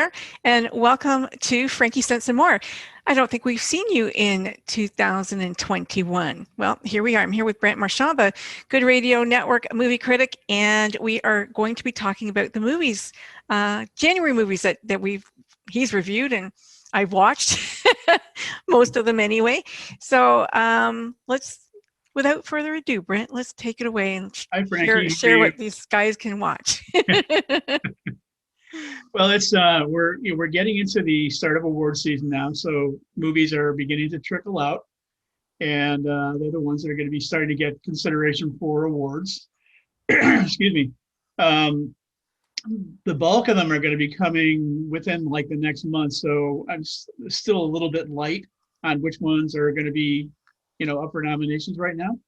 there, and welcome to FrankieSense and More. I don't think we've seen you in 2021. Well, here we are. I'm here with Brent, Marchant, the Good Radio Network movie critic, and we are going to be talking about the movies, January movies that he's reviewed and I've watched, most of them anyway. So without further ado, Brent, let's take it away and Hi, Frankie. share what these guys can watch. Well, it's we're getting into the start of award season now, so movies are beginning to trickle out, and they're the ones that are going to be starting to get consideration for awards. Excuse me. The bulk of them are going to be coming within like the next month, so I'm still a little bit light on which ones are going to be, up for nominations right now.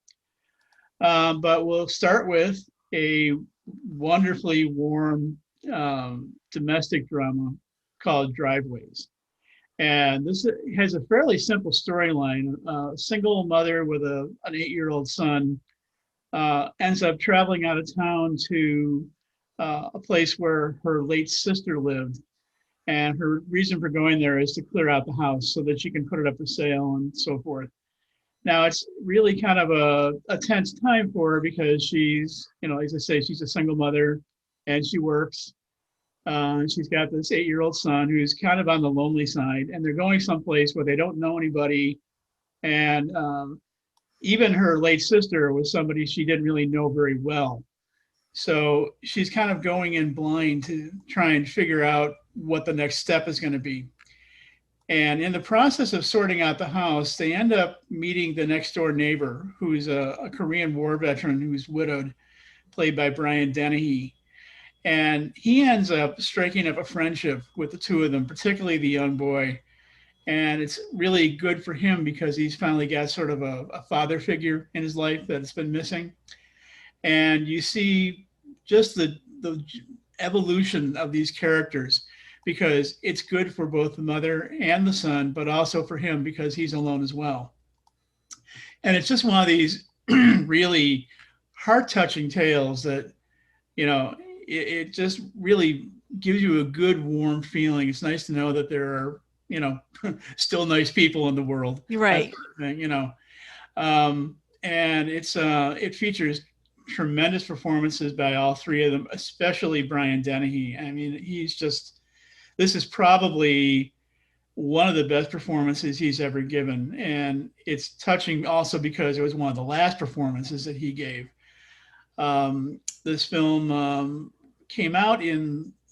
But we'll start with a wonderfully warm domestic drama called Driveways. And this has a fairly simple storyline. A single mother with an 8-year-old son ends up traveling out of town to a place where her late sister lived. And her reason for going there is to clear out the house so that she can put it up for sale and so forth. Now, it's really kind of a tense time for her because she's, as I say, she's a single mother and she works. And she's got this 8-year-old son who's kind of on the lonely side, and they're going someplace where they don't know anybody. And even her late sister was somebody she didn't really know very well. So she's kind of going in blind to try and figure out what the next step is going to be. And in the process of sorting out the house, they end up meeting the next door neighbor, who's a Korean War veteran who's widowed, played by Brian Dennehy. And he ends up striking up a friendship with the two of them, particularly the young boy. And it's really good for him because he's finally got sort of a father figure in his life that's been missing. And you see just the evolution of these characters, because it's good for both the mother and the son, but also for him because he's alone as well. And it's just one of these really heart-touching tales that, it just really gives you a good, warm feeling. It's nice to know that there are, still nice people in the world. Right. And it features tremendous performances by all three of them, especially Brian Dennehy. I mean, this is probably one of the best performances he's ever given. And it's touching also because it was one of the last performances that he gave. This film came out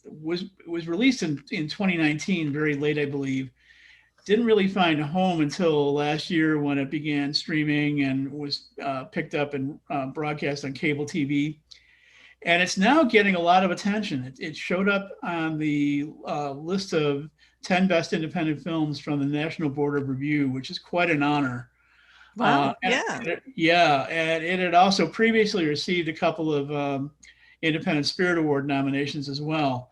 was released in 2019, very late, I believe. Didn't really find a home until last year when it began streaming and was picked up and broadcast on cable TV. And it's now getting a lot of attention. It showed up on the list of 10 best independent films from the National Board of Review, which is quite an honor. Wow. And it had also previously received a couple of Independent Spirit Award nominations as well.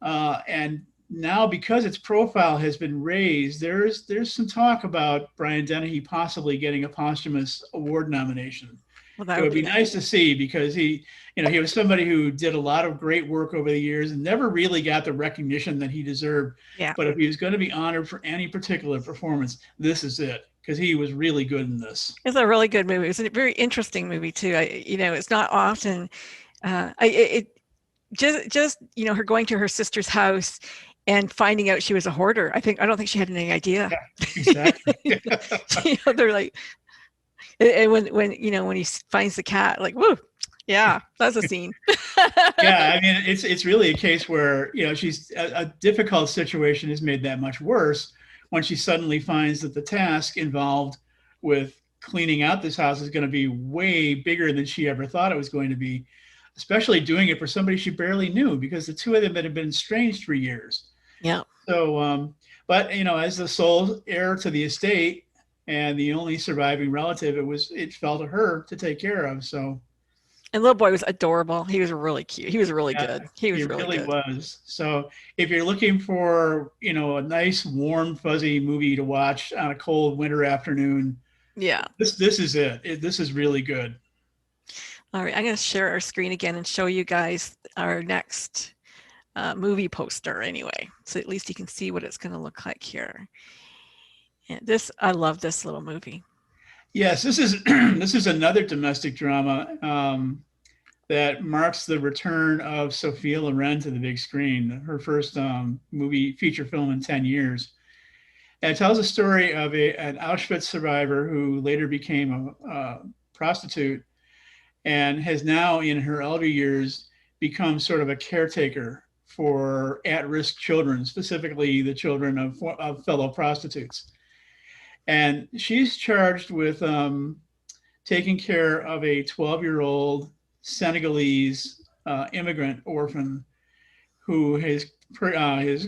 And now, because its profile has been raised, there's some talk about Brian Dennehy possibly getting a posthumous award nomination. Well, it would be nice to see, because he was somebody who did a lot of great work over the years and never really got the recognition that he deserved. Yeah. But if he was going to be honored for any particular performance, this is it, because he was really good in this. It's a really good movie. It's a very interesting movie too. It's not often. Her going to her sister's house and finding out she was a hoarder. I don't think she had any idea. Yeah, exactly. They're like, and when he finds the cat, like, whoa, yeah, that's a scene. Yeah, I mean, it's really a case where she's a difficult situation is made that much worse when she suddenly finds that the task involved with cleaning out this house is going to be way bigger than she ever thought it was going to be, especially doing it for somebody she barely knew, because the two of them had been estranged for years. Yeah. So, but as the sole heir to the estate and the only surviving relative, it fell to her to take care of. So. And little boy was adorable. He was really cute. He was really good. He really was. So if you're looking for, a nice, warm, fuzzy movie to watch on a cold winter afternoon, yeah, this is it. This is really good. All right, I'm going to share our screen again and show you guys our next movie poster anyway. So at least you can see what it's going to look like here. And this, I love this little movie. Yes, this is this is another domestic drama that marks the return of Sophia Loren to the big screen, her first movie feature film in 10 years. And it tells a story of an Auschwitz survivor who later became a prostitute and has now, in her elder years, become sort of a caretaker for at-risk children, specifically the children of fellow prostitutes. And she's charged with taking care of a 12-year-old Senegalese immigrant orphan who his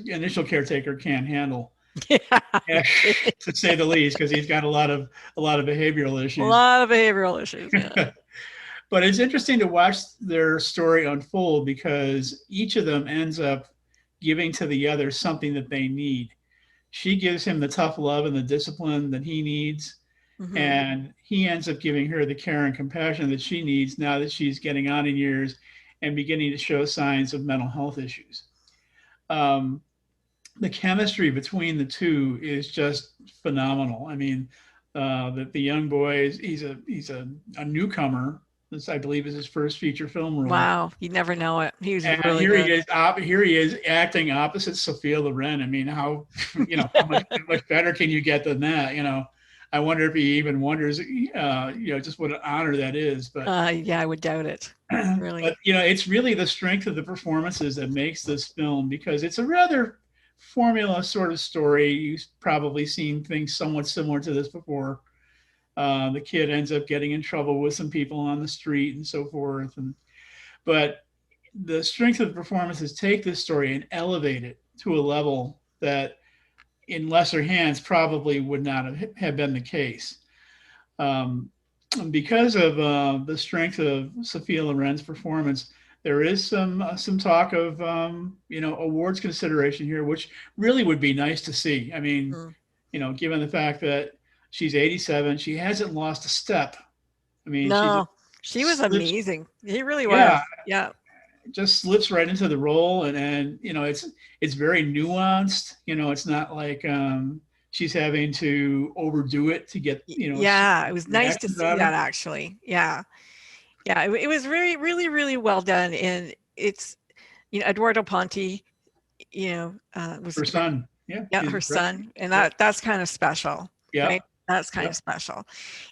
initial caretaker can't handle, to say the least, because he's got a lot of behavioral issues. A lot of behavioral issues. Yeah. But it's interesting to watch their story unfold because each of them ends up giving to the other something that they need. She gives him the tough love and the discipline that he needs. Mm-hmm. And he ends up giving her the care and compassion that she needs now that she's getting on in years and beginning to show signs of mental health issues. The chemistry between the two is just phenomenal. I mean, the young boy, he's a newcomer. This, I believe, is his first feature film role. Wow, you never know it. He was really here good. Here he is acting opposite Sophia Loren. I mean, how much better can you get than that? I wonder if he even wonders, just what an honor that is. But yeah, I would doubt it. Really. But it's really the strength of the performances that makes this film, because it's a rather formula sort of story. You've probably seen things somewhat similar to this before. The kid ends up getting in trouble with some people on the street and so forth. But the strength of the performances take this story and elevate it to a level that in lesser hands probably would not have been the case. Because of the strength of Sophia Loren's performance, there is some talk of awards consideration here, which really would be nice to see. I mean, given the fact that she's 87, she hasn't lost a step. I mean, no, she was amazing. He really was. Yeah. Just slips right into the role, and it's very nuanced. It's not like she's having to overdo it to get Yeah, it was nice to see that, actually. Yeah, it was really, really, really well done, and it's Eduardo Ponti, was her son. Yeah, her son, and that's kind of special. Yeah, right? That's kind of special,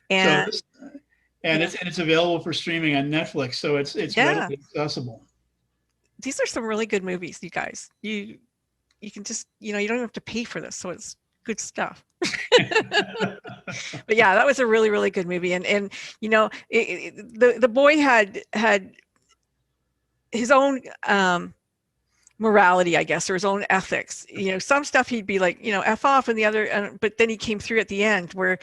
and it's available for streaming on Netflix, so it's readily accessible. These are some really good movies, you guys. You can just you don't have to pay for this, so it's good stuff. But yeah, that was a really, really good movie, and the boy had his own morality, I guess, or his own ethics. Some stuff he'd be like, F off, and the other, but then he came through at the end where,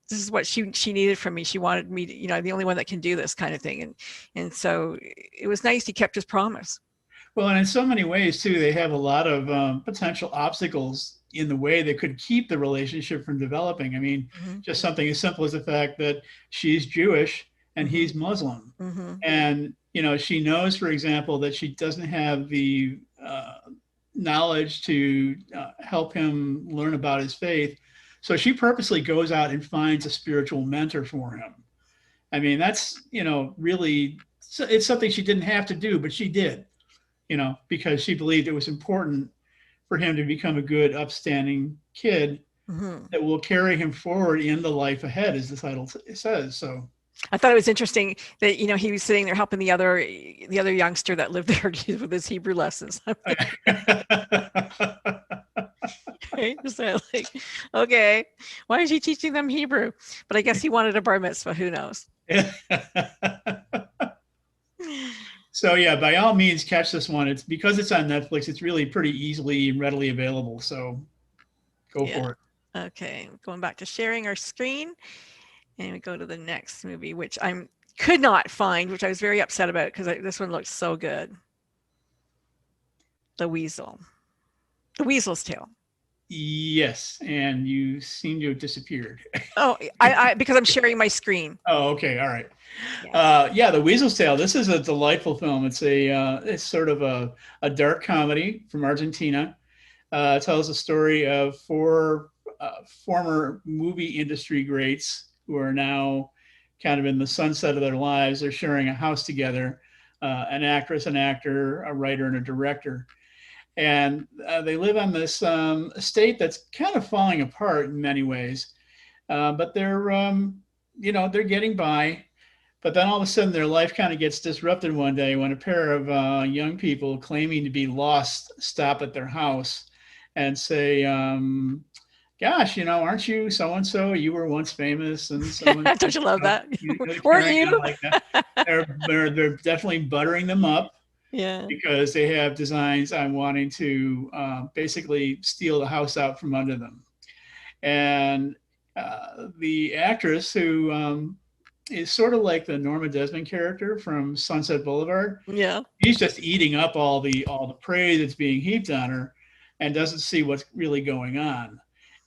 this is what she needed from me. She wanted me to, the only one that can do this kind of thing. And so it was nice. He kept his promise. Well, and in so many ways too, they have a lot of potential obstacles in the way that could keep the relationship from developing. I mean, just something as simple as the fact that she's Jewish and he's Muslim. And, she knows, for example, that she doesn't have the knowledge to help him learn about his faith. So she purposely goes out and finds a spiritual mentor for him. I mean, that's, really, it's something she didn't have to do, but she did, because she believed it was important for him to become a good, upstanding kid that will carry him forward in the life ahead, as the title says. So I thought it was interesting that, he was sitting there helping the other youngster that lived there with his Hebrew lessons. Right? Just like, okay, why is he teaching them Hebrew? But I guess he wanted a bar mitzvah. Who knows? So yeah, by all means, catch this one. It's because it's on Netflix. It's really pretty easily and readily available. So go for it. Okay, going back to sharing our screen, and we go to the next movie, which I could not find, which I was very upset about because this one looks so good. The Weasels Tale. Yes, and you seem to have disappeared. Oh, I because I'm sharing my screen. Oh, okay, all right. Yeah. Yeah, The Weasels Tale. This is a delightful film. It's sort of a dark comedy from Argentina. It tells the story of four former movie industry greats who are now kind of in the sunset of their lives. They're sharing a house together, an actress, an actor, a writer, and a director. And they live on this estate that's kind of falling apart in many ways. But they're getting by. But then all of a sudden, their life kind of gets disrupted one day when a pair of young people claiming to be lost stop at their house and say, "Gosh, aren't you so and so? You were once famous and so and Don't you love that? Weren't carrying on you? like that." They're definitely buttering them up Yeah. because they have designs on wanting to basically steal the house out from under them. And the actress who is sort of like the Norma Desmond character from Sunset Boulevard. Yeah. She's just eating up all the praise that's being heaped on her, and doesn't see what's really going on.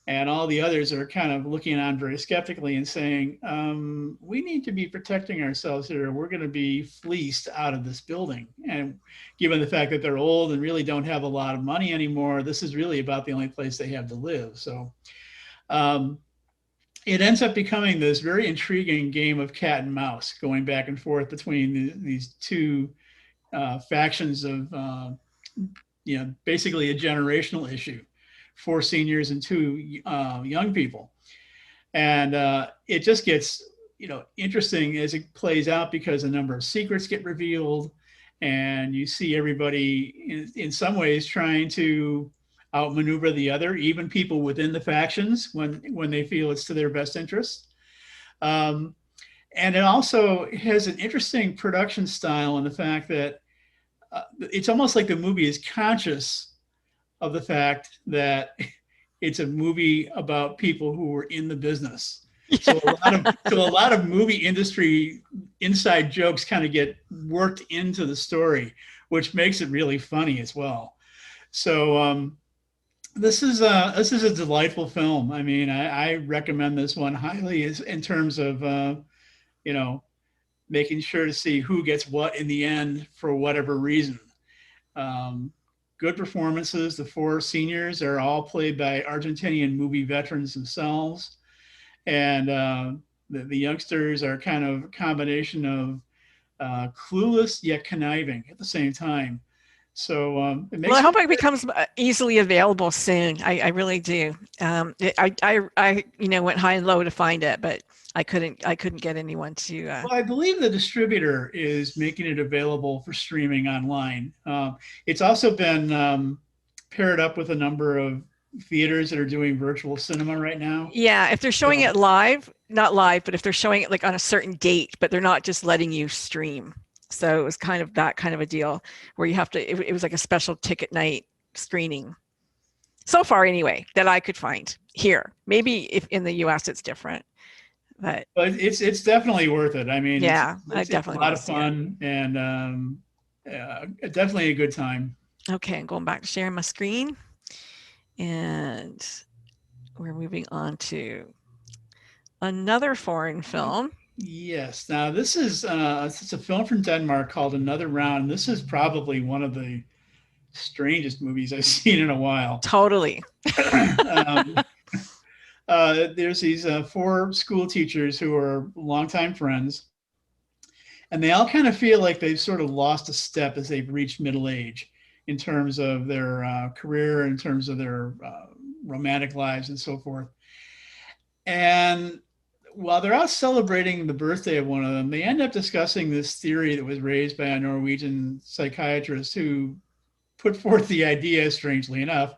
And all the others are kind of looking on very skeptically and saying, "We need to be protecting ourselves here. We're going to be fleeced out of this building." And given the fact that they're old and really don't have a lot of money anymore, this is really about the only place they have to live. So um, it ends up becoming this very intriguing game of cat and mouse, going back and forth between these two factions of, basically a generational issue, four seniors and two young people. And it just gets, interesting as it plays out because a number of secrets get revealed, and you see everybody in some ways trying to outmaneuver the other, even people within the factions when they feel it's to their best interest. Um, and it also has an interesting production style in the fact that it's almost like the movie is conscious of the fact that it's a movie about people who were in the business. So a lot of movie industry inside jokes kind of get worked into the story, which makes it really funny as well. So this is a delightful film. I mean, I recommend this one highly in terms of you know making sure to see who gets what in the end for whatever reason. Um, Good performances. The four seniors are all played by Argentinian movie veterans themselves, and the youngsters are kind of a combination of clueless yet conniving at the same time. So it Well, I makes hope it becomes easily available soon. I really do. I went high and low to find it, but I couldn't get anyone to. Well, I believe the distributor is making it available for streaming online. It's also been paired up with a number of theaters that are doing virtual cinema right now. Yeah, if they're showing it live, not live, but if they're showing it like on a certain date, but they're not just letting you stream. So it was kind of that kind of a deal where you have to. It was like a special ticket night screening. So far, anyway, that I could find here. Maybe if in the U.S. it's different. But it's definitely worth it. I mean, yeah, I it's definitely a lot want of to see it. fun and definitely a good time. Okay, I'm going back to sharing my screen, and we're moving on to another foreign film. Yes. Now this is it's a film from Denmark called Another Round. This is probably one of the strangest movies I've seen in a while. Totally. um, there's these four school teachers who are longtime friends, and they all kind of feel like they've sort of lost a step as they've reached middle age in terms of their career, in terms of their romantic lives, and so forth. And while they're out celebrating the birthday of one of them, they end up discussing this theory that was raised by a Norwegian psychiatrist who put forth the idea, strangely enough,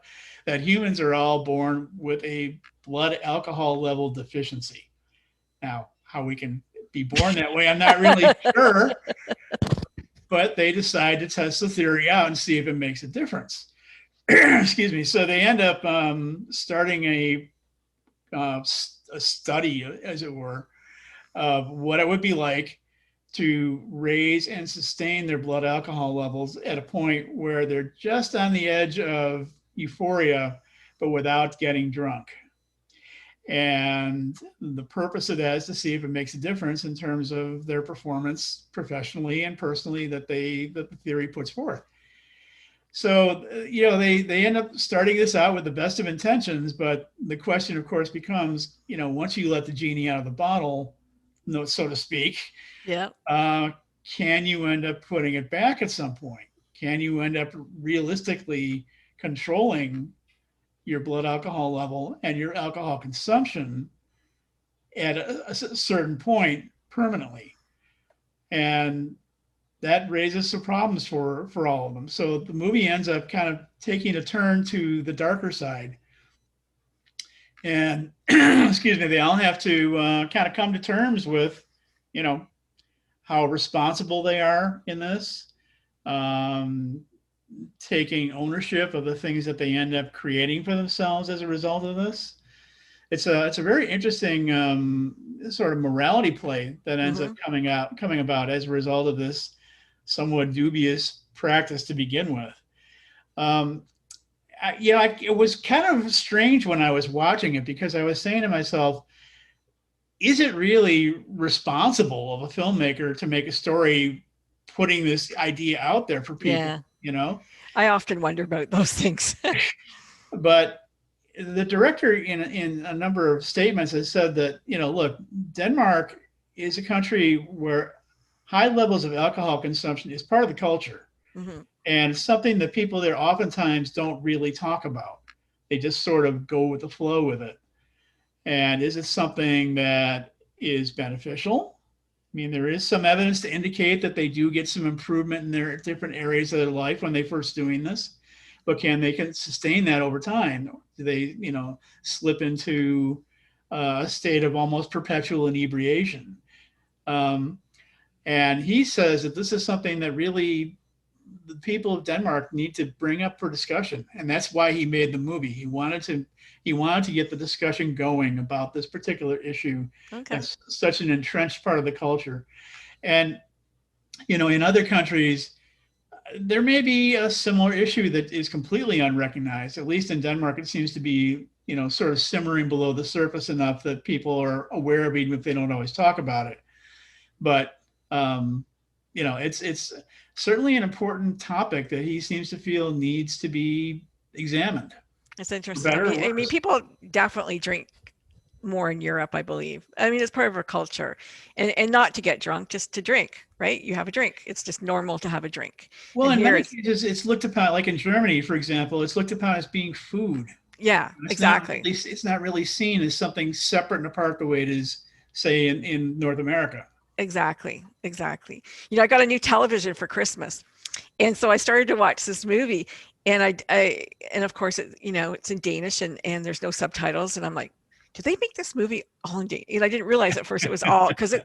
that humans are all born with a blood alcohol level deficiency. Now, how we can be born that way, I'm not really sure, but they decide to test the theory out and see if it makes a difference. Excuse me. So they end up starting a study, as it were, of what it would be like to raise and sustain their blood alcohol levels at a point where they're just on the edge of euphoria, but without getting drunk. And the purpose of that is to see if it makes a difference in terms of their performance professionally and personally that the theory puts forth. So, they end up starting this out with the best of intentions, but the question, of course, becomes, once you let the genie out of the bottle, so to speak, Yeah. Can you end up putting it back at some point? Can you end up realistically controlling your blood alcohol level and your alcohol consumption at a certain point permanently? And that raises some problems for all of them. So the movie ends up kind of taking a turn to the darker side. And excuse me, they all have to kind of come to terms with, how responsible they are in this, taking ownership of the things that they end up creating for themselves as a result of this. It's a very interesting sort of morality play that ends up coming about as a result of this somewhat dubious practice to begin with. It was kind of strange when I was watching it, because I was saying to myself, is it really responsible of a filmmaker to make a story putting this idea out there for people? Yeah. I often wonder about those things. But the director in a number of statements has said that, look, Denmark is a country where high levels of alcohol consumption is part of the culture. Mm-hmm. And something that people there oftentimes don't really talk about. They just sort of go with the flow with it. And is it something that is beneficial? I mean, there is some evidence to indicate that they do get some improvement in their different areas of their life when they first doing this. But can they sustain that over time? Do they, slip into a state of almost perpetual inebriation? And he says that this is something that really the people of Denmark need to bring up for discussion. And that's why he made the movie. He wanted to get the discussion going about this particular issue. Okay. That's such an entrenched part of the culture. And, in other countries, there may be a similar issue that is completely unrecognized. At least in Denmark, it seems to be, sort of simmering below the surface enough that people are aware of it, even if they don't always talk about it. But, it's certainly an important topic that he seems to feel needs to be examined. It's interesting. I mean, people definitely drink more in Europe, I believe. I mean, it's part of our culture, and not to get drunk, just to drink, right? You have a drink. It's just normal to have a drink. Well, in many cases, it's looked upon, like in Germany, for example, it's looked upon as being food. Yeah, exactly. It's not really seen as something separate and apart the way it is, say, in North America. Exactly. I got a new television for Christmas, and so I started to watch this movie, and and of course, it's in Danish, and there's no subtitles, and I'm like, did they make this movie all in Danish? And I didn't realize at first it was all, because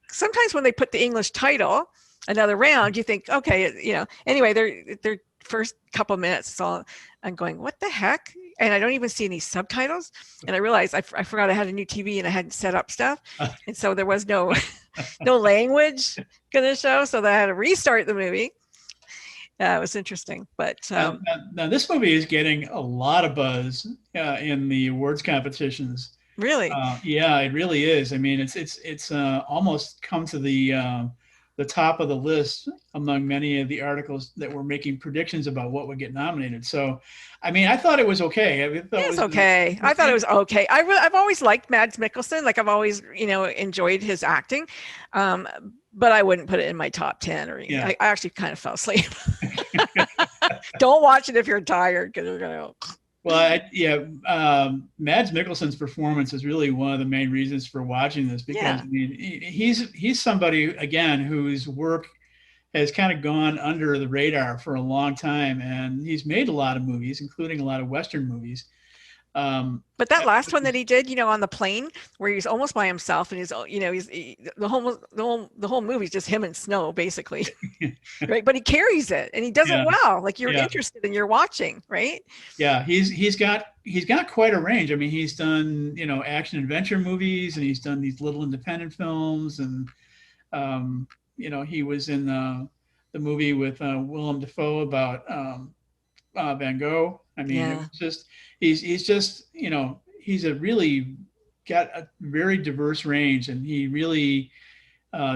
sometimes when they put the English title another round, you think, okay, anyway, their first couple minutes, it's all, I'm going, what the heck? And I don't even see any subtitles. And I realized I forgot I had a new TV and I hadn't set up stuff. And so there was no language going to show. So I had to restart the movie. It was interesting. But now this movie is getting a lot of buzz in the awards competitions. Really? Yeah, it really is. I mean, it's almost come to the top of the list among many of the articles that were making predictions about what would get nominated. So, I mean, I thought it was okay. It's okay. I thought it was okay. I've always liked Mads Mikkelsen. Like, I've always, enjoyed his acting. But I wouldn't put it in my top 10 or anything. Yeah. I actually kind of fell asleep. Don't watch it if you're tired, because you're going to go. Well, Mads Mikkelsen's performance is really one of the main reasons for watching this, because I mean, he's somebody, again, whose work has kind of gone under the radar for a long time, and he's made a lot of movies, including a lot of Western movies. But that last one that he did, on the plane, where he's almost by himself, and he's the whole movie is just him and snow, basically, right? But he carries it, and he does it well. Like, you're interested and you're watching, right? Yeah, he's got quite a range. I mean, he's done action adventure movies, and he's done these little independent films, and he was in the movie with Willem Dafoe about Van Gogh. I mean, it Yeah. was just he's just he's a really got a very diverse range, and he really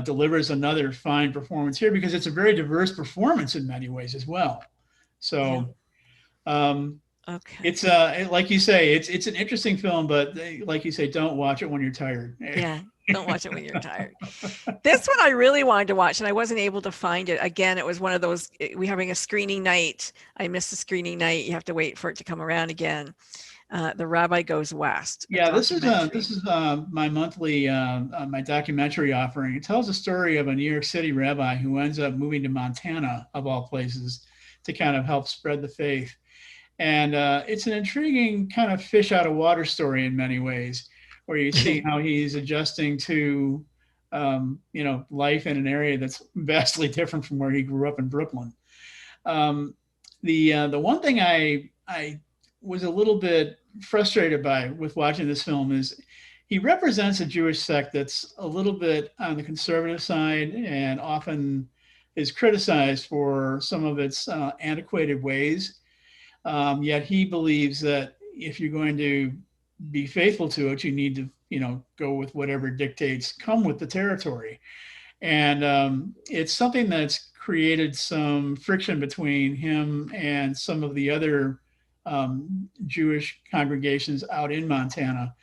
delivers another fine performance here because it's a very diverse performance in many ways as well. Yeah. So um, Okay. it's like you say, it's an interesting film, but like you say, don't watch it when you're tired. Yeah. Don't watch it when you're tired. This one I really wanted to watch, and I wasn't able to find it. Again, it was one of those, we're having a screening night. I missed the screening night. You have to wait for it to come around again. The Rabbi Goes West, a Yeah, this is documentary. my monthly my documentary offering. It tells the story of a New York City rabbi who ends up moving to Montana, of all places, to kind of help spread the faith. And it's an intriguing kind of fish out of water story in many ways, where you see how he's adjusting to life in an area that's vastly different from where he grew up in Brooklyn. Um, the one thing I was a little bit frustrated by with watching this film is he represents a Jewish sect that's a little bit on the conservative side and often is criticized for some of its antiquated ways. Yet he believes that if you're going to be faithful to it, you need to, go with whatever dictates come with the territory. And it's something that's created some friction between him and some of the other Jewish congregations out in Montana.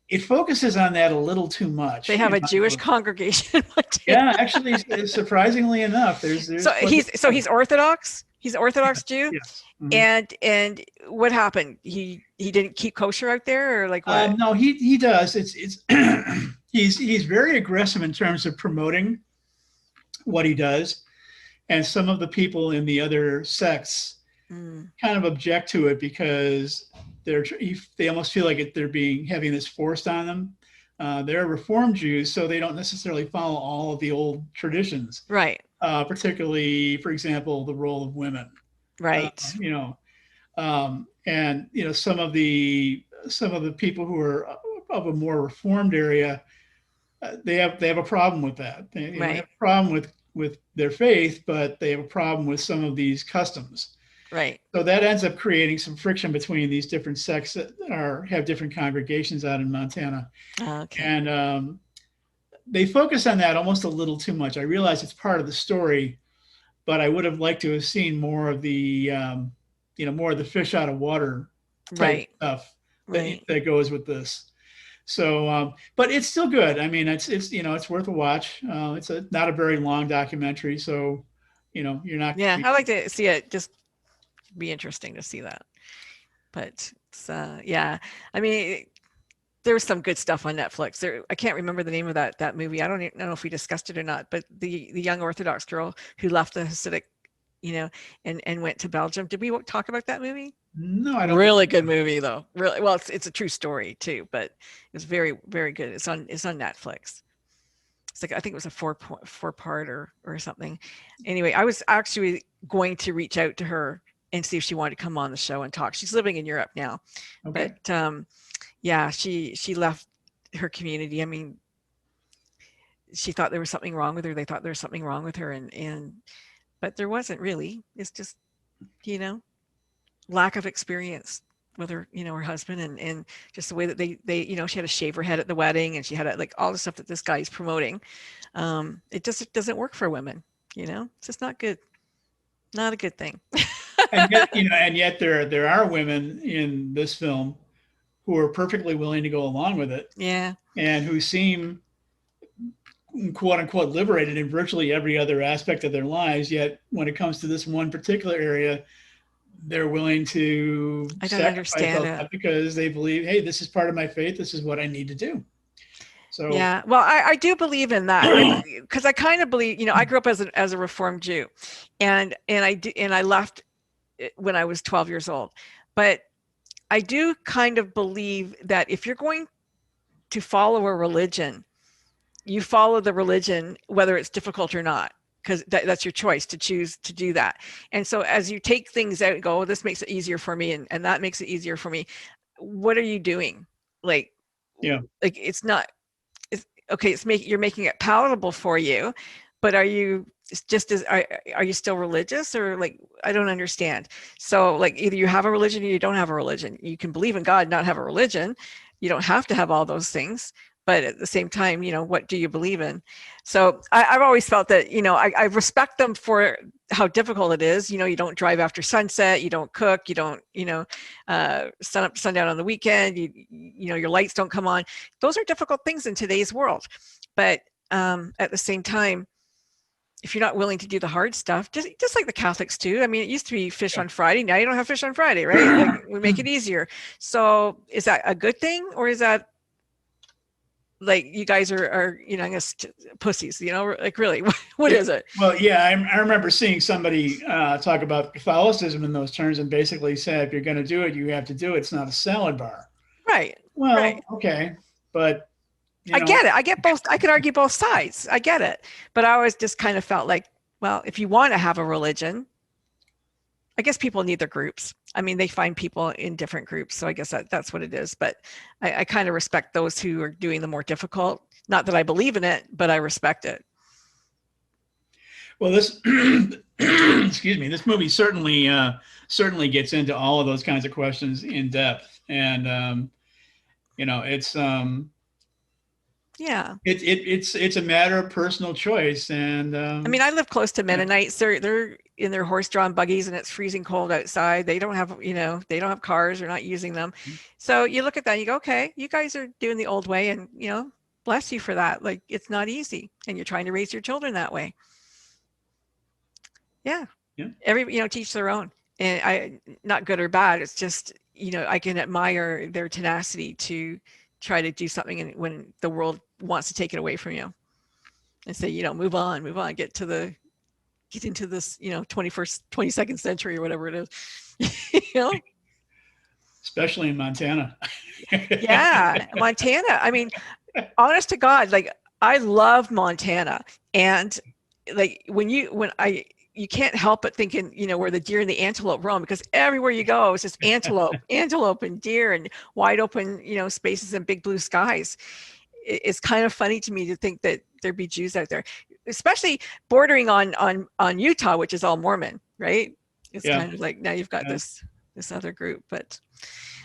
It focuses on that a little too much. They have a Jewish congregation in Montana. Yeah, actually, surprisingly enough, there's So he's Orthodox. He's Orthodox Jew. yes. Mm-hmm. And what happened? He didn't keep kosher out there, or like what? No, he does. It's he's very aggressive in terms of promoting what he does, and some of the people in the other sects kind of object to it because they almost feel like they're having this forced on them. They're Reformed Jews, so they don't necessarily follow all of the old traditions, Right. Particularly, for example, the role of women. Right. And some of the people who are of a more Reformed area, they have a problem with that. They have a problem with their faith, but they have a problem with some of these customs. Right. So that ends up creating some friction between these different sects that have different congregations out in Montana. Okay. And they focus on that almost a little too much. I realize it's part of the story, but I would have liked to have seen more of the more of the fish out of water type stuff that goes with this. So, but it's still good. I mean, it's worth a watch. It's not a very long documentary, so you're not. Yeah, I like to see it. Just be interesting to see that. But it's, yeah, I mean, there was some good stuff on Netflix. I can't remember the name of that movie. I don't even know if we discussed it or not. But the young Orthodox girl who left the Hasidic, and went to Belgium. Did we talk about that movie? No, I don't. Really good movie though. Really well. It's a true story too, but it's very, very good. It's on Netflix. It's like I think it was a four-part or something. Anyway, I was actually going to reach out to her and see if she wanted to come on the show and talk. She's living in Europe now, Okay. But yeah, she left her community. I mean, she thought there was something wrong with her. They thought there was something wrong with her, but there wasn't really. It's just, lack of experience with her, her husband, and just the way that they, she had to shave her head at the wedding, and she had like all the stuff that this guy is promoting. It just doesn't work for women. It's just not good. Not a good thing. and yet there are women in this film who are perfectly willing to go along with it. Yeah. And who seem quote unquote liberated in virtually every other aspect of their lives. Yet when it comes to this one particular area, they're willing to sacrifice all that because they believe, hey, this is part of my faith. This is what I need to do. So yeah, well, I do believe in that because I kind of believe, I grew up as a Reformed Jew, and I left when I was 12 years old, but I do kind of believe that if you're going to follow a religion, you follow the religion whether it's difficult or not, because that's your choice to choose to do that. And so as you take things out and go, oh, this makes it easier for me, and that makes it easier for me, what are you doing? Like, yeah, like it's not. Okay, you're making it palatable for you, but are you it's just as, are you still religious, or like, I don't understand. So like, either you have a religion or you don't have a religion. You can believe in God and not have a religion. You don't have to have all those things, but at the same time, what do you believe in? So I've always felt that, I respect them for how difficult it is. You don't drive after sunset, you don't cook, you don't, sun up, sundown on the weekend, your lights don't come on. Those are difficult things in today's world. But at the same time, if you're not willing to do the hard stuff, just like the Catholics too. I mean, it used to be fish on Friday. Now you don't have fish on Friday, right? Like, we make it easier. So is that a good thing, or is that like you guys are I guess pussies, like, really, what is it? Well, yeah, I remember seeing somebody talk about Catholicism in those terms, and basically say, if you're going to do it, you have to do it. It's not a salad bar. Right. Well, right. Okay, but I get it. I get both. I could argue both sides. I get it. But I always just kind of felt like, well, if you want to have a religion, I guess people need their groups. I mean, they find people in different groups. So I guess that's what it is. But I kind of respect those who are doing the more difficult. Not that I believe in it, but I respect it. Well, this, excuse me, this movie certainly gets into all of those kinds of questions in depth. And, it's, yeah, it's a matter of personal choice. And I mean, I live close to Mennonites. They're in their horse-drawn buggies, and it's freezing cold outside. They don't have, they don't have cars. They're not using them. So you look at that and you go, okay, you guys are doing the old way, and bless you for that. Like, it's not easy, and you're trying to raise your children that way. Yeah. Every teach their own, and I, not good or bad. It's just, I can admire their tenacity to try to do something when the world wants to take it away from you, and say, move on, get into this, 21st, 22nd century, or whatever it is. Especially in Montana. Yeah, Montana. I mean, honest to God, like, I love Montana, and like, you can't help but thinking, where the deer and the antelope roam, because everywhere you go, it's just antelope and deer, and wide open, spaces and big blue skies. It's kind of funny to me to think that there'd be Jews out there, especially bordering on Utah, which is all Mormon, right? It's kind of like, now you've got this other group. But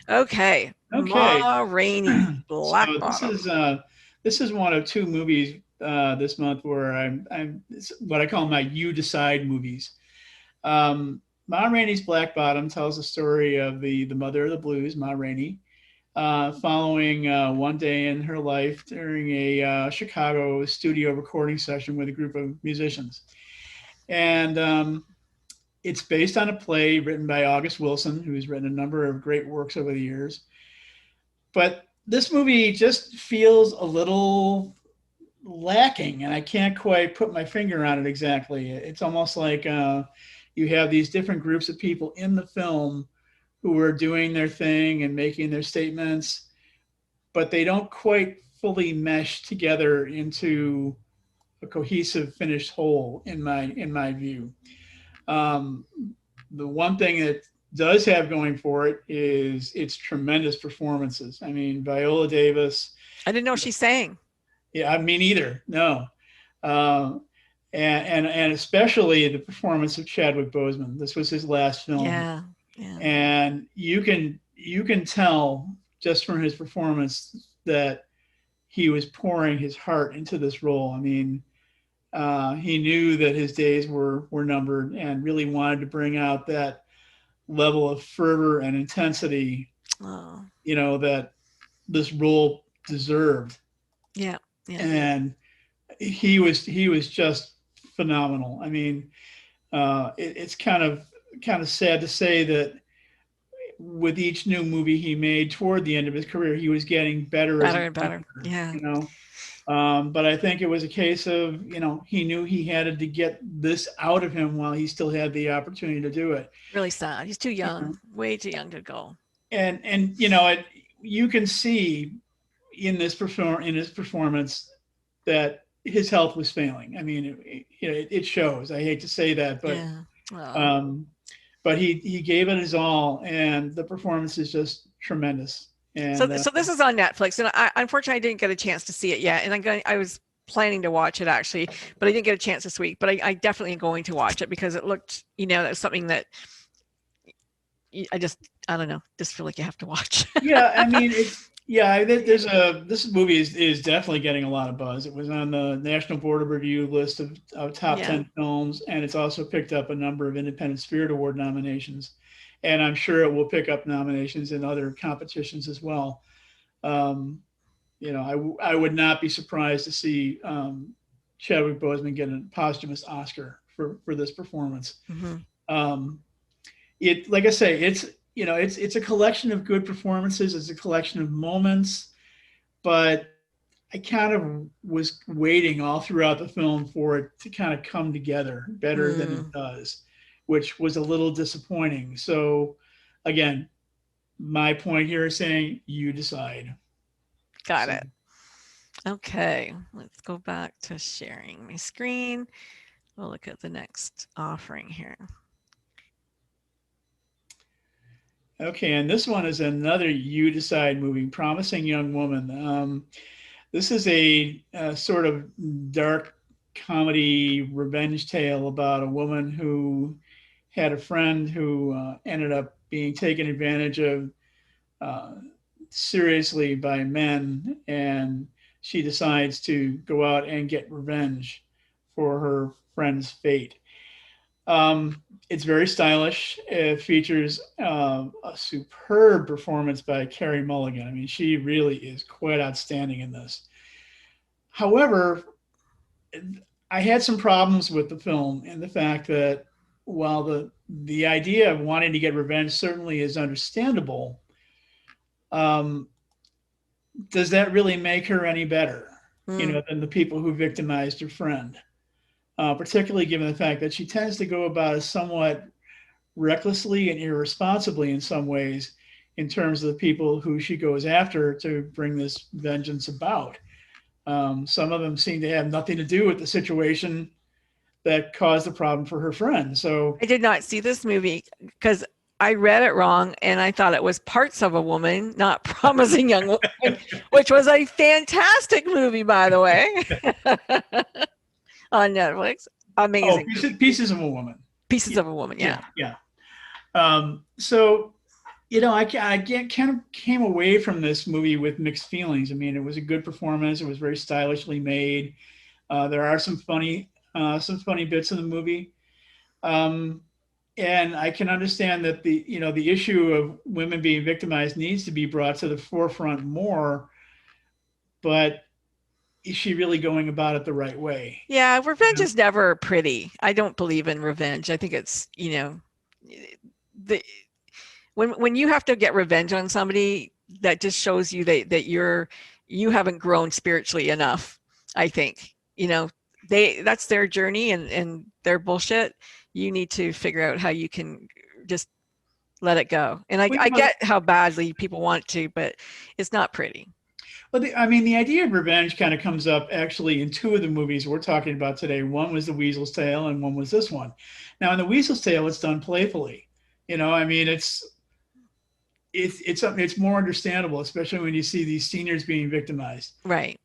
okay. Ma Rainey, Black Bottom. So this is one of two movies this month where I'm what I call my "you decide" movies. Ma Rainey's Black Bottom tells the story of the mother of the blues, Ma Rainey, following one day in her life during a Chicago studio recording session with a group of musicians. And it's based on a play written by August Wilson, who's written a number of great works over the years. But this movie just feels a little lacking, and I can't quite put my finger on it exactly. It's almost like you have these different groups of people in the film who are doing their thing and making their statements, but they don't quite fully mesh together into a cohesive, finished whole, in my view. The one thing that does have going for it is its tremendous performances. I mean, Viola Davis. I didn't know she sang. Yeah, I mean, either. No. And especially the performance of Chadwick Boseman. This was his last film. Yeah. And you can tell just from his performance that he was pouring his heart into this role. I mean, he knew that his days were numbered, and really wanted to bring out that level of fervor and intensity, that this role deserved. Yeah. And he was just phenomenal. I mean, it's kind of sad to say that with each new movie he made toward the end of his career, he was getting better and better. Yeah. But I think it was a case of, he knew he had to get this out of him while he still had the opportunity to do it. Really sad. He's too young, way too young to go. And you can see in his performance that his health was failing. I mean, it shows. I hate to say that, but but he gave it his all, and the performance is just tremendous. And so this is on Netflix, and I unfortunately I didn't get a chance to see it yet. And I was planning to watch it actually, but I didn't get a chance this week. But I definitely am going to watch it because it looked, that's something that I don't know, just feel like you have to watch. Yeah, I mean, this movie is definitely getting a lot of buzz. It was on the National Board of Review list of top 10 films, and it's also picked up a number of Independent Spirit Award nominations. And I'm sure it will pick up nominations in other competitions as well. I would not be surprised to see Chadwick Boseman get a posthumous Oscar for this performance. Like I say, it's a collection of good performances. It's a collection of moments, but I kind of was waiting all throughout the film for it to kind of come together better than it does, which was a little disappointing. So again, my point here is saying you decide. Got it. Okay, let's go back to sharing my screen. We'll look at the next offering here. Okay, and this one is another you decide movie, Promising Young Woman. This is a sort of dark comedy revenge tale about a woman who had a friend who ended up being taken advantage of seriously by men, and she decides to go out and get revenge for her friend's fate. It's very stylish. It features a superb performance by Carey Mulligan. I mean, she really is quite outstanding in this. However, I had some problems with the film and the fact that while the idea of wanting to get revenge certainly is understandable, does that really make her any better, than the people who victimized her friend? Particularly given the fact that she tends to go about it somewhat recklessly and irresponsibly in some ways in terms of the people who she goes after to bring this vengeance about. Some of them seem to have nothing to do with the situation that caused the problem for her friend. So I did not see this movie because I read it wrong and I thought it was Parts of a Woman, not Promising Young Woman, which was a fantastic movie, by the way. On Netflix. Amazing. Oh, Pieces of a Woman. Pieces of a Woman, yeah. So, I kind of came away from this movie with mixed feelings. I mean, it was a good performance. It was very stylishly made. There are some funny bits in the movie. And I can understand that the issue of women being victimized needs to be brought to the forefront more, but is she really going about it the right way? Yeah, revenge is never pretty. I don't believe in revenge. I think it's, when you have to get revenge on somebody, that just shows you that you haven't grown spiritually enough. I think, that's their journey and their bullshit. You need to figure out how you can just let it go. And I get how badly people want to, but it's not pretty. Well, the idea of revenge kind of comes up actually in two of the movies we're talking about today. One was The Weasels Tale, and one was this one. Now, in The Weasels Tale, it's done playfully. It's more understandable, especially when you see these seniors being victimized. Right.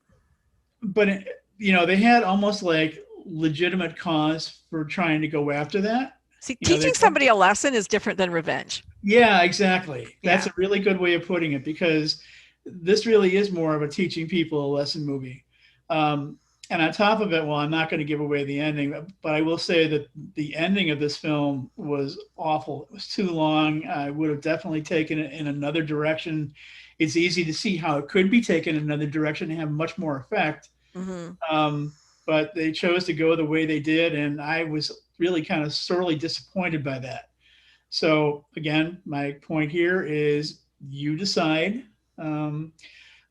But they had almost like legitimate cause for trying to go after that. See, teaching somebody a lesson is different than revenge. Yeah, exactly. That's a really good way of putting it, because this really is more of a teaching people a lesson movie. And on top of it, well, I'm not going to give away the ending, but I will say that the ending of this film was awful. It was too long. I would have definitely taken it in another direction. It's easy to see how it could be taken in another direction and have much more effect. But they chose to go the way they did, and I was really kind of sorely disappointed by that. So again, my point here is you decide.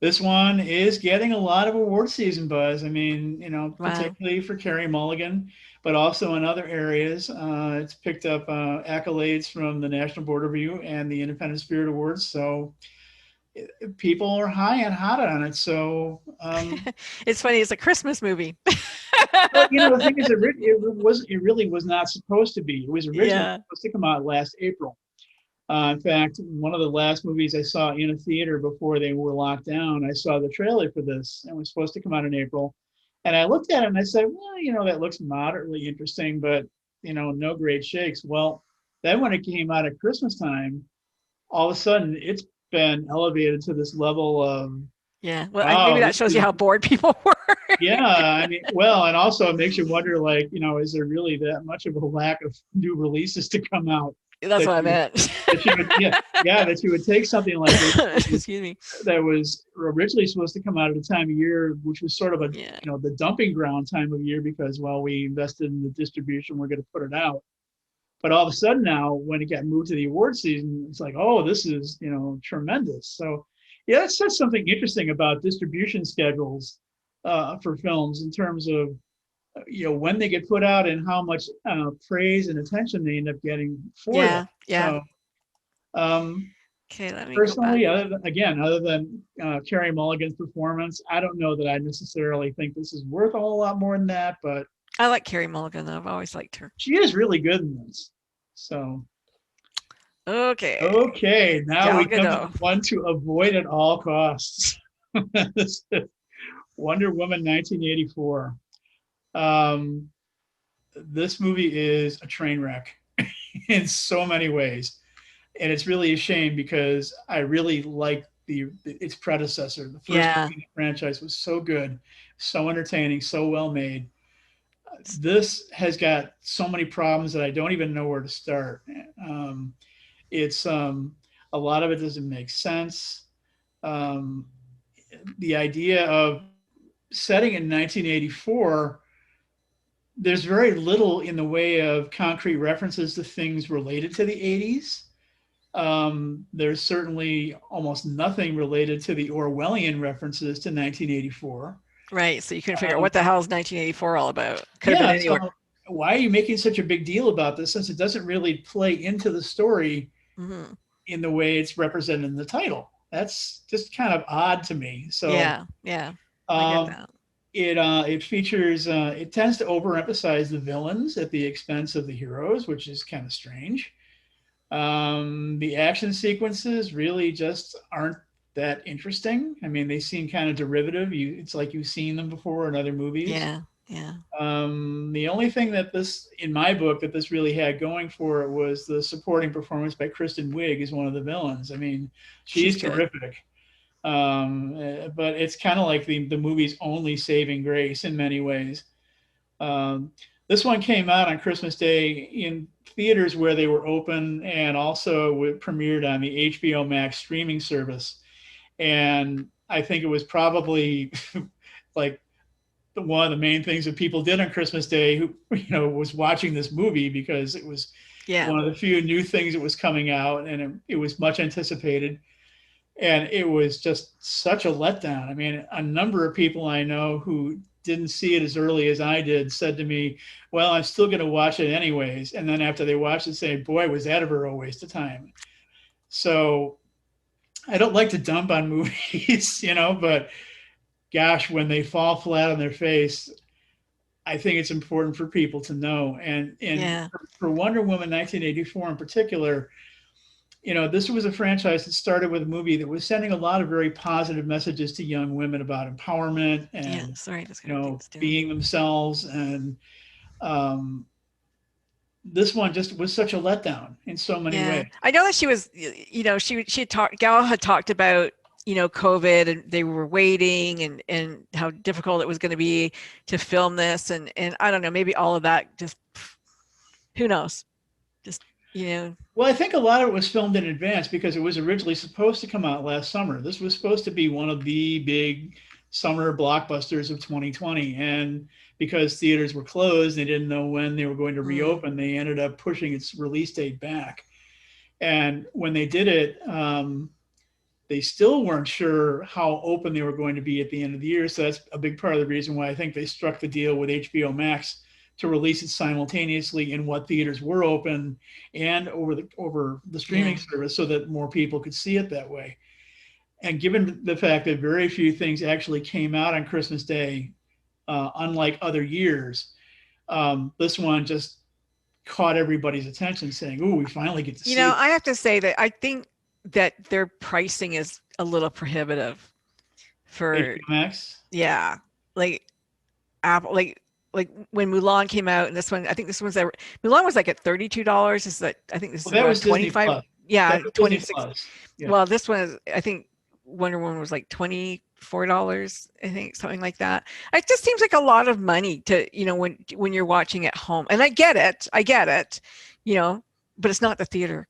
This one is getting a lot of award season buzz. I mean, particularly for Carey Mulligan, but also in other areas. It's picked up accolades from the National Board of Review and the Independent Spirit Awards. So people are high and hot on it. So it's funny. It's a Christmas movie. But, the thing is, it really was not supposed to be. It was originally supposed to come out last April. In fact, one of the last movies I saw in a theater before they were locked down, I saw the trailer for this, and it was supposed to come out in April. And I looked at it and I said, well, that looks moderately interesting, but, no great shakes. Well, then when it came out at Christmas time, all of a sudden it's been elevated to this level of, Yeah. Well, maybe wow, that this shows you is, how bored people were. yeah. I mean, well, and also it makes you wonder, like, is there really that much of a lack of new releases to come out That's that what I you, meant. that you would, yeah, that you would take something like this Excuse me. that was originally supposed to come out at a time of year, which was sort of a, Yeah. the dumping ground time of year because, well, we invested in the distribution, we're going to put it out. But all of a sudden now, when it got moved to the award season, it's like, oh, this is, tremendous. So, yeah, that says something interesting about distribution schedules for films in terms of, when they get put out and how much praise and attention they end up getting for that. Yeah. Yeah. So, um, Okay, let me go back. personally, other than Carey Mulligan's performance, I don't know that I necessarily think this is worth a whole lot more than that, but I like Carey Mulligan, though. I've always liked her. she is really good in this. So, Okay. okay, now Gal we come to the Gadot. one to avoid at all costs. Wonder Woman 1984. Um, this movie is a train wreck in so many ways. And it's really a shame because I really like its predecessor. The first Yeah. movie in the franchise was so good, so entertaining, so well made. This has got so many problems that I don't even know where to start. It's a lot of it doesn't make sense. Um, the idea of setting in 1984, there's very little in the way of concrete references to things related to the 80s. There's certainly almost nothing related to the Orwellian references to 1984. Right. So you couldn't figure out what the hell is 1984 all about. Could have been Yeah, anywhere. so why are you making such a big deal about this since it doesn't really play into the story Mm-hmm. in the way it's represented in the title? That's just kind of odd to me. So Yeah. Yeah. I get um, that. it features it tends to overemphasize the villains at the expense of the heroes, which is kind of strange. The action sequences really just aren't that interesting. I mean, they seem kind of derivative. It's like you've seen them before in other movies. Yeah. Yeah. The only thing that this, in my book, that this really had going for it was the supporting performance by Kristen Wiig as one of the villains. I mean, She's she's good. terrific. But it's kind of like the movie's only saving grace in many ways. Um, this one came out on Christmas Day in theaters where they were open, and also it premiered on the HBO Max streaming service. And I think it was probably like one of the main things that people did on Christmas Day, who was watching this movie because it was Yeah. one of the few new things that was coming out, and it was much anticipated. And it was just such a letdown. I mean, a number of people I know who didn't see it as early as I did said to me, well, I'm still going to watch it anyways. And then after they watched it, say, boy, was that ever a waste of time. So I don't like to dump on movies, but gosh, when they fall flat on their face, I think it's important for people to know. And Yeah. for Wonder Woman 1984 in particular, this was a franchise that started with a movie that was sending a lot of very positive messages to young women about empowerment Yeah. and, Sorry. Just got things doing. being themselves. And um, this one just was such a letdown in so many Yeah. ways. I know that she was, she had talked, Gal had talked about, COVID, and they were waiting, and how difficult it was going to be to film this. And I don't know, maybe all of that just, who knows? Just, Well, I think a lot of it was filmed in advance because it was originally supposed to come out last summer. This was supposed to be one of the big summer blockbusters of 2020. And because theaters were closed, they didn't know when they were going to reopen. They ended up pushing its release date back. And when they did it, they still weren't sure how open they were going to be at the end of the year. So that's a big part of the reason why I think they struck the deal with HBO Max to release it simultaneously in what theaters were open and over the streaming service, so that more people could see it that way. And given the fact that very few things actually came out on Christmas Day, unlike other years, this one just caught everybody's attention, saying, "Ooh, we finally get to see it." I have to say that I think that their pricing is a little prohibitive for, HBO Max. yeah, like Apple, like when Mulan came out, and I think this one's Mulan was like at $32. Is that I think this is that around was Disney 25. Plus. Yeah, That was Disney 26. Plus. Yeah. Well, this one is, I think Wonder Woman was like $24, I think, something like that. It just seems like a lot of money to, when you're watching at home. And I get it, but it's not the theater.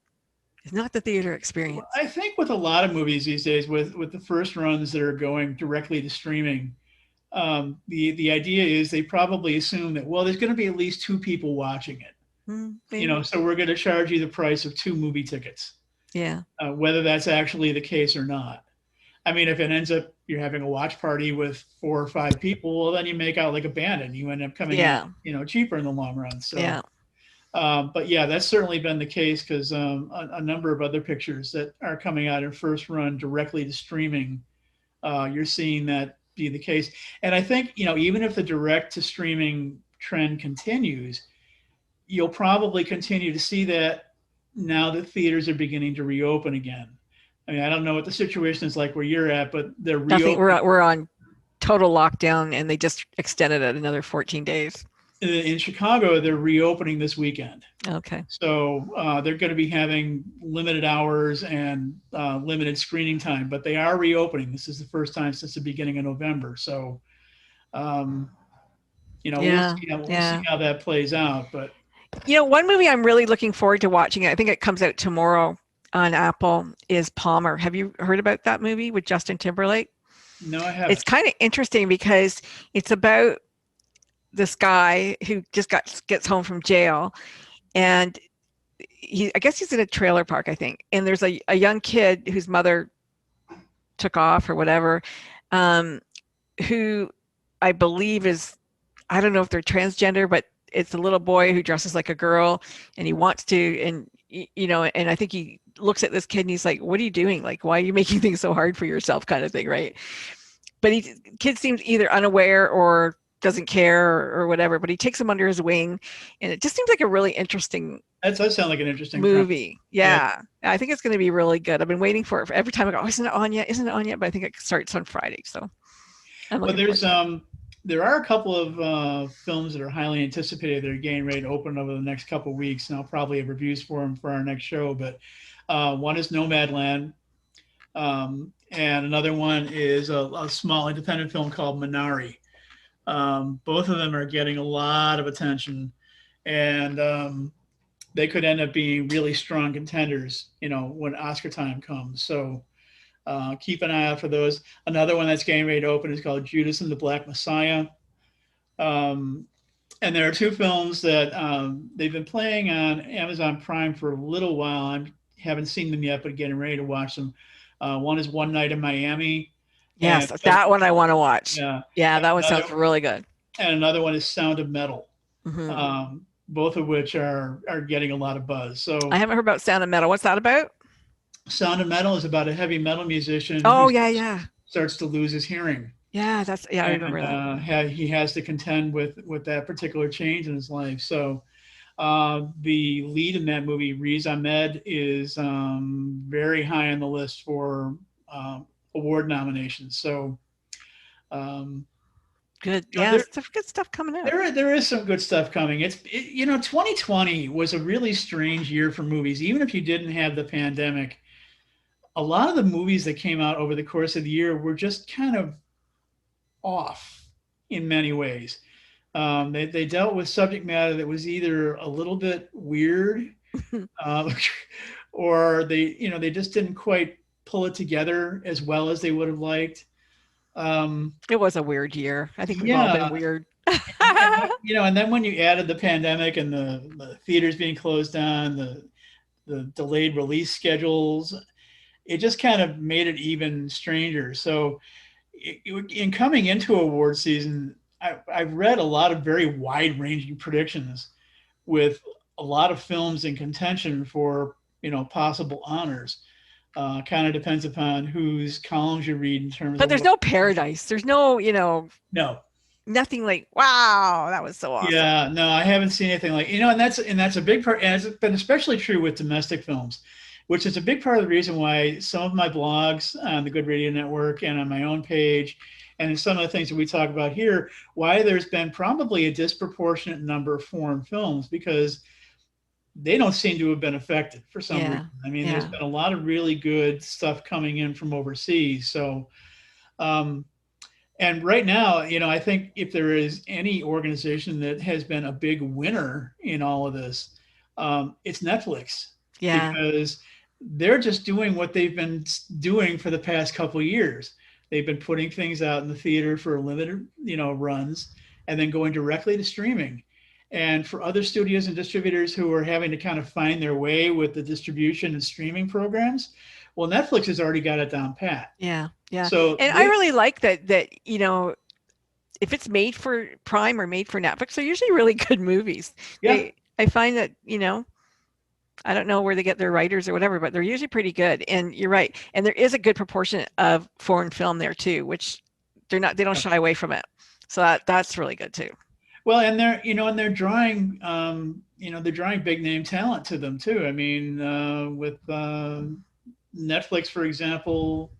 It's not the theater experience. I think with a lot of movies these days, with the first runs that are going directly to streaming, the idea is they probably assume that, well, there's going to be at least two people watching it. So we're going to charge you the price of two movie tickets. Yeah. Whether that's actually the case or not. I mean, if it ends up you're having a watch party with 4 or 5 people, well, then you make out like a bandit. You end up coming in, cheaper in the long run. So, but yeah, that's certainly been the case because a number of other pictures that are coming out in first run directly to streaming, you're seeing that be the case. And I think, even if the direct to streaming trend continues, you'll probably continue to see that now that theaters are beginning to reopen again. I mean, I don't know what the situation is like where you're at, but they're reopening. We're on total lockdown, and they just extended it another 14 days. In Chicago, they're reopening this weekend. Okay. So they're going to be having limited hours and limited screening time, but they are reopening. This is the first time since the beginning of November. So, we'll see how that plays out. But one movie I'm really looking forward to watching, I think it comes out tomorrow on Apple, is Palmer. Have you heard about that movie with Justin Timberlake? No, I haven't. It's kind of interesting because it's about this guy who just gets home from jail, and I guess he's in a trailer park, I think. And there's a young kid whose mother took off or whatever, who I believe is, I don't know if they're transgender, but it's a little boy who dresses like a girl, and he wants to, and and I think he looks at this kid and he's like, what are you doing? Like, why are you making things so hard for yourself, kind of thing, right? But kid seems either unaware or doesn't care or whatever, but he takes him under his wing, and it just seems like a really interesting that does sound like an interesting movie. Yeah. I think it's going to be really good. I've been waiting for it every time. I go, isn't it on yet? But I think it starts on Friday. So there are a couple of films that are highly anticipated that are getting ready to open over the next couple of weeks, and I'll probably have reviews for them for our next show. But one is Nomadland, and another one is a small independent film called Minari. Both of them are getting a lot of attention, and they could end up being really strong contenders, when Oscar time comes. So keep an eye out for those. Another one that's getting ready to open is called Judas and the Black Messiah. And there are two films that they've been playing on Amazon Prime for a little while. I haven't seen them yet, but getting ready to watch them. One is One Night in Miami. Yes, that one I want to watch. Yeah, that one sounds really good. And another one is Sound of Metal. Mm-hmm. Both of which are getting a lot of buzz. So I haven't heard about Sound of Metal. What's that about? Sound of Metal is about a heavy metal musician. Oh, who starts to lose his hearing. Yeah, I remember that. He has to contend with that particular change in his life. So the lead in that movie, Riz Ahmed, is very high on the list for award nominations. So good. Yeah, there's some good stuff coming out. There is some good stuff coming. 2020 was a really strange year for movies. Even if you didn't have the pandemic, a lot of the movies that came out over the course of the year were just kind of off in many ways. They dealt with subject matter that was either a little bit weird, or they just didn't quite pull it together as well as they would have liked. It was a weird year. I think we've all been weird. and then when you added the pandemic and the theaters being closed down, the delayed release schedules, it just kind of made it even stranger. So in coming into award season, I've read a lot of very wide-ranging predictions with a lot of films in contention for possible honors. Kind of depends upon whose columns you read in terms. But there's no paradise. There's no, no, nothing like, wow, that was so awesome. Yeah, no, I haven't seen anything like, and that's a big part. And it's been especially true with domestic films, which is a big part of the reason why some of my blogs on the Good Radio Network and on my own page, and in some of the things that we talk about here, why there's been probably a disproportionate number of foreign films, because they don't seem to have been affected for some reason. I mean, there's been a lot of really good stuff coming in from overseas. So, and right now, you know, I think if there is any organization that has been a big winner in all of this, it's Netflix. Yeah. Because they're just doing what they've been doing for the past couple of years. They've been putting things out in the theater for limited, you know, runs, and then going directly to streaming. And for other studios and distributors who are having to kind of find their way with the distribution and streaming programs, well, Netflix has already got it down pat. Yeah. Yeah. So And I really like that, you know, if it's made for Prime or made for Netflix, they're usually really good movies. Yeah. I find that, you know, I don't know where they get their writers or whatever, but they're usually pretty good. And you're right. And there is a good proportion of foreign film there too, which they don't shy away from it. So that's really good too. Well, and they're, you know, and they're drawing, you know, they're drawing big name talent to them too. I mean, with Netflix, for example,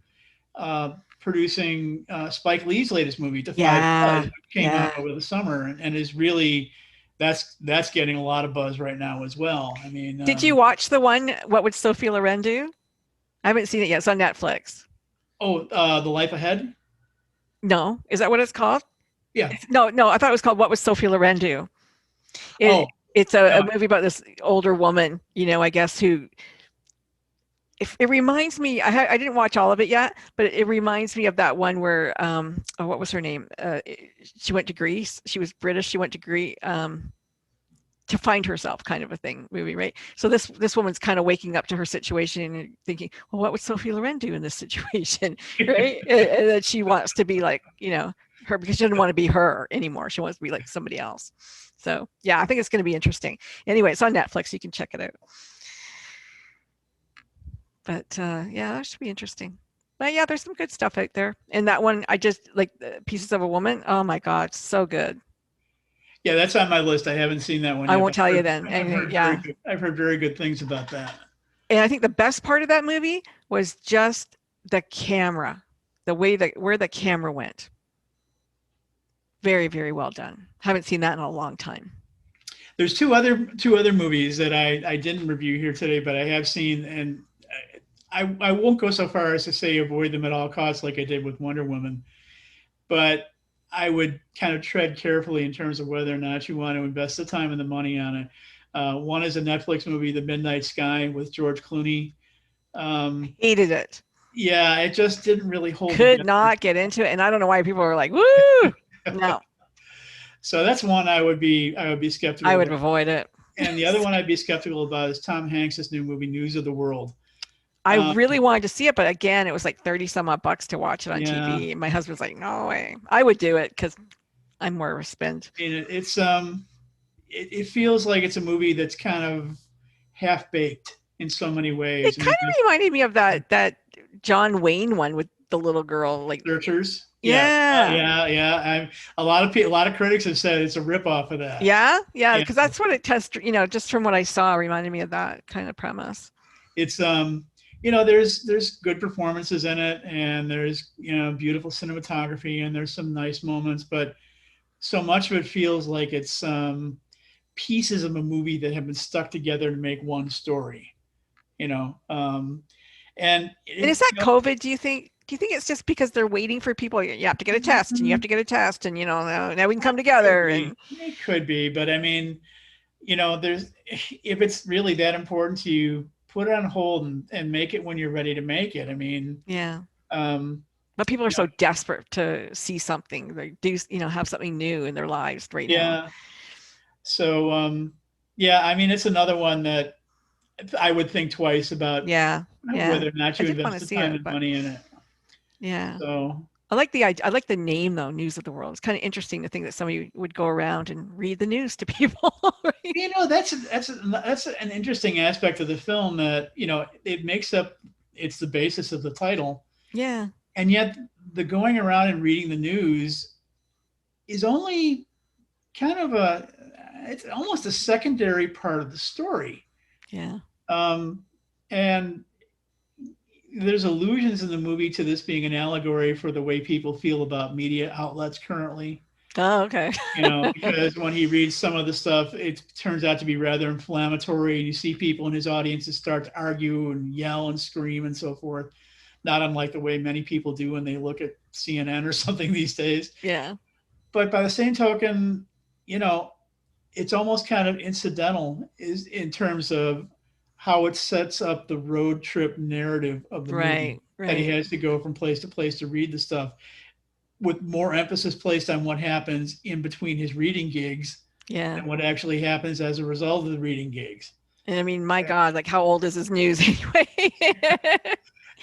producing Spike Lee's latest movie, Defy Blood, which came out over the summer, and is really, that's getting a lot of buzz right now as well. I mean, did you watch the one, What Would Sophia Loren Do? I haven't seen it yet. It's on Netflix. Oh, The Life Ahead? No, is that what it's called? Yeah. No, I thought it was called What Would Sophia Loren Do? It's a movie about this older woman, you know, I guess, who, it reminds me, I didn't watch all of it yet, but it reminds me of that one where, what was her name? She went to Greece. She was British. She went to Greece to find herself, kind of a thing movie, right? So this woman's kind of waking up to her situation and thinking, well, what would Sophia Loren do in this situation, right? And that she wants to be like, you know, her, because she doesn't want to be her anymore. She wants to be like somebody else. So yeah, I think it's going to be interesting. Anyway, it's on Netflix. You can check it out. But yeah, that should be interesting. But yeah, there's some good stuff out there. And that one, I just like Pieces of a Woman. Oh my God, so good. Yeah, that's on my list. I haven't seen that one I yet. won't tell you then. I've heard very good things about that. And I think the best part of that movie was just the camera, the way that where the camera went. Very, very well done. Haven't seen that in a long time. There's two other movies that I didn't review here today, but I have seen, and I won't go so far as to say avoid them at all costs like I did with Wonder Woman, but I would kind of tread carefully in terms of whether or not you want to invest the time and the money on it. One is a Netflix movie, The Midnight Sky, with George Clooney. Hated it. Yeah, it just didn't really hold. Could not get into it, and I don't know why people were like, "Woo!" No. So that's one I would be skeptical. I would avoid it. And the other one I'd be skeptical about is Tom Hanks' new movie, News of the World. I really wanted to see it, but again, it was like 30 some odd bucks to watch it on TV. And my husband's like, "No way." I would do it because I'm more of a spend. And it feels like it's a movie that's kind of half baked in so many ways. It kind of reminded me of that John Wayne one with the little girl, like Searchers. Yeah. A lot of critics have said it's a ripoff of that. Yeah, because that's what it tested. You know, just from what I saw, reminded me of that kind of premise. It's you know, there's good performances in it, and there's, you know, beautiful cinematography, and there's some nice moments, but so much of it feels like it's pieces of a movie that have been stuck together to make one story. You know, and is that COVID? Do you think it's just because they're waiting for people? You have to get a test, and you have to get a test, and you know, now we can come together. And it could be, but I mean, you know, if it's really that important to you, put it on hold and make it when you're ready to make it. I mean, yeah. But people are so desperate to see something. They do, you know, have something new in their lives right now. Yeah. So, yeah, I mean, it's another one that I would think twice about. Yeah. Whether or not you invest the time and money in it. Yeah. So I like the name though, News of the World. It's kind of interesting to think that somebody would go around and read the news to people. Right? You know, that's an interesting aspect of the film that, you know, it's the basis of the title. Yeah. And yet the going around and reading the news is only kind of it's almost a secondary part of the story. Yeah. And there's allusions in the movie to this being an allegory for the way people feel about media outlets currently. Oh, okay. Because when he reads some of the stuff, it turns out to be rather inflammatory. And you see people in his audiences start to argue and yell and scream and so forth, not unlike the way many people do when they look at CNN or something these days. Yeah. But by the same token, you know, it's almost kind of incidental is in terms of how it sets up the road trip narrative of the movie, Right. that he Right. has to go from place to place to read the stuff, with more emphasis placed on what happens in between his reading gigs Yeah. than what actually happens as a result of the reading gigs. And I mean, my God, like how old is his news anyway?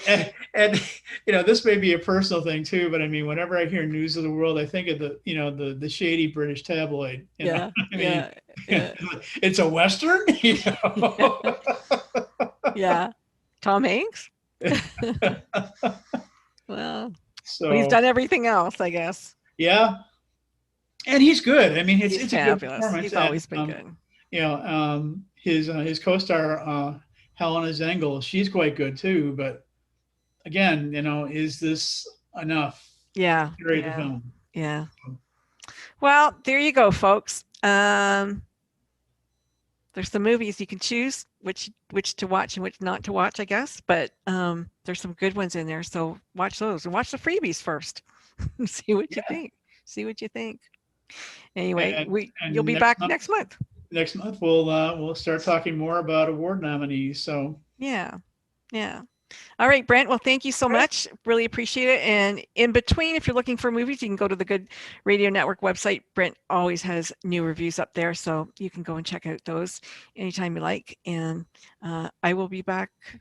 And this may be a personal thing too, but I mean, whenever I hear news of the world, I think of the shady British tabloid. Yeah. I mean, Yeah. Yeah. it's a Western. Yeah. Tom Hanks? Well, he's So done everything else, I guess. yeah, and he's good. I mean, He's it's a good fabulous. performance. He's And always been good. his co-star Helena Zengel, she's quite good too. But again, is this enough Yeah. to carry the Yeah. film? Yeah. Well, there you go, folks. There's some movies you can choose which to watch and which not to watch, I guess. But there's some good ones in there, so watch those and watch the freebies first. See what you Yeah. think. See what you think. Anyway, And you'll be back next month. Next month we'll start talking more about award nominees. So Yeah. Yeah. All right, Brent. Well, thank you so much. Really appreciate it. And in between, if you're looking for movies, you can go to the Good Radio Network website. Brent always has new reviews up there, so you can go and check out those anytime you like. And I will be back. I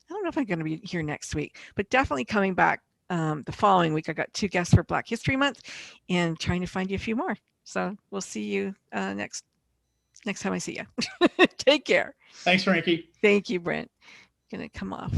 don't know if I'm going to be here next week, but definitely coming back the following week. I got 2 guests for Black History Month and trying to find you a few more. So we'll see you next time I see you. Take care. Thanks, Frankie. Thank you, Brent. Going to come off.